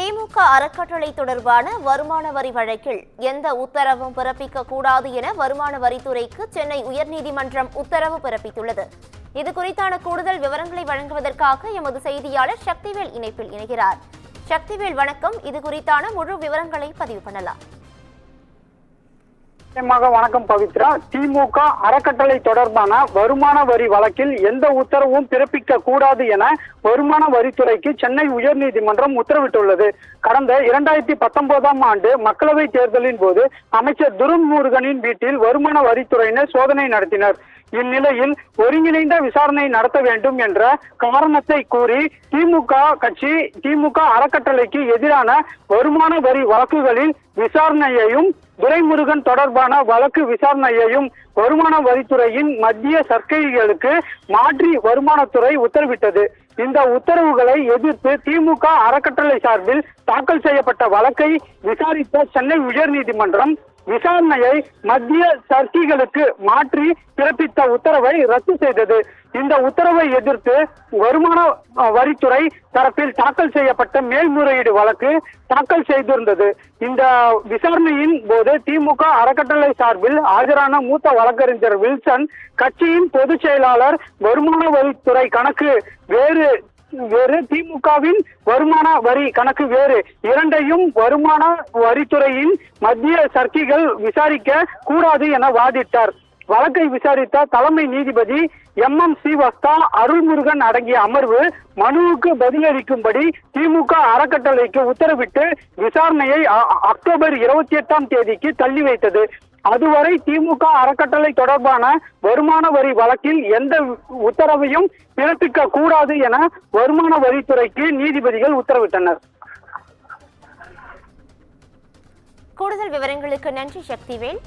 திமுக அறக்கட்டளை தொடர்பான வருமான வரி வழக்கில் எந்த உத்தரவும் பிறப்பிக்க கூடாது என வருமான வரித்துறைக்கு சென்னை உயர்நீதிமன்றம் உத்தரவு பிறப்பித்துள்ளது. இது குறித்தான கூடுதல் விவரங்களை வழங்குவதற்காக எமது செய்தியாளர் சக்திவேல் இணைப்பில் இணைகிறார். சக்திவேல், வணக்கம். இது குறித்தான முழு விவரங்களை பதிவு பண்ணலாம். வணக்கம் பவித்ரா. திமுக அறக்கட்டளை தொடர்பான வருமான வரி வழக்கில் எந்த உத்தரவும் பிறப்பிக்க கூடாது என வருமான வரித்துறைக்கு சென்னை உயர்நீதிமன்றம் உத்தரவிட்டுள்ளது. கடந்த 2019ஆம் ஆண்டு மக்களவை தேர்தலின் போது அமைச்சர் துரைமுருகனின் வீட்டில் வருமான வரித்துறையினர் சோதனை நடத்தினர். இந்நிலையில் ஒருங்கிணைந்த விசாரணை நடத்த வேண்டும் என்ற காரணத்தை கூறி திமுக அறக்கட்டளைக்கு எதிரான வருமான வரி வழக்குகளில் விசாரணையையும் துரைமுருகன் தொடர்பான வழக்கு விசாரணையையும் வருமான வரித்துறையின் மத்திய சர்க்கைகளுக்கு மாற்றி வருமானத்துறை உத்தரவிட்டது. இந்த உத்தரவுகளை எதிர்த்து திமுக அறக்கட்டளை சார்பில் தாக்கல் செய்யப்பட்ட வழக்கை விசாரித்த சென்னை உயர்நீதிமன்றம் விசாரணையை மத்திய சர்க்கைகளுக்கு மாற்றி பிறப்பித்த உத்தரவை ரத்து செய்தது. இந்த உத்தரவை எதிர்த்து வருமான வரித்துறை தரப்பில் தாக்கல் செய்யப்பட்ட மேல்முறையீடு வழக்கு தாக்கல் செய்திருந்தது. இந்த விசாரணையின் போது திமுக அறக்கட்டளை சார்பில் ஆஜரான மூத்த வழக்கறிஞர் வில்சன், கட்சியின் பொதுச் செயலாளர், வருமான வரித்துறை கணக்கு வேறு, திமுகவின் வருமான வரி கணக்கு வேறு, இரண்டையும் வருமான வரித்துறையின் மத்திய சர்க்கைகள் விசாரிக்க கூடாது என வாதிட்டார். வழக்கை விசாரித்த தலைமை நீதிபதி MM ஸ்ரீவஸ்தா, அருள்முருகன் அடங்கிய அமர்வு மனுவுக்கு பதிலளிக்கும்படி திமுக அறக்கட்டளைக்கு உத்தரவிட்டு விசாரணையை அக்டோபர் 28ஆம் தேதிக்கு தள்ளி வைத்தது. அதுவரை திமுக அறக்கட்டளை தொடர்பான வருமான வரி வழக்கில் எந்த உத்தரவையும் பிறப்பிக்க கூடாது என வருமான வரித்துறைக்கு நீதிபதிகள் உத்தரவிட்டனர். கூடுதல் விவரங்களுக்கு நன்றி சக்திவேல்.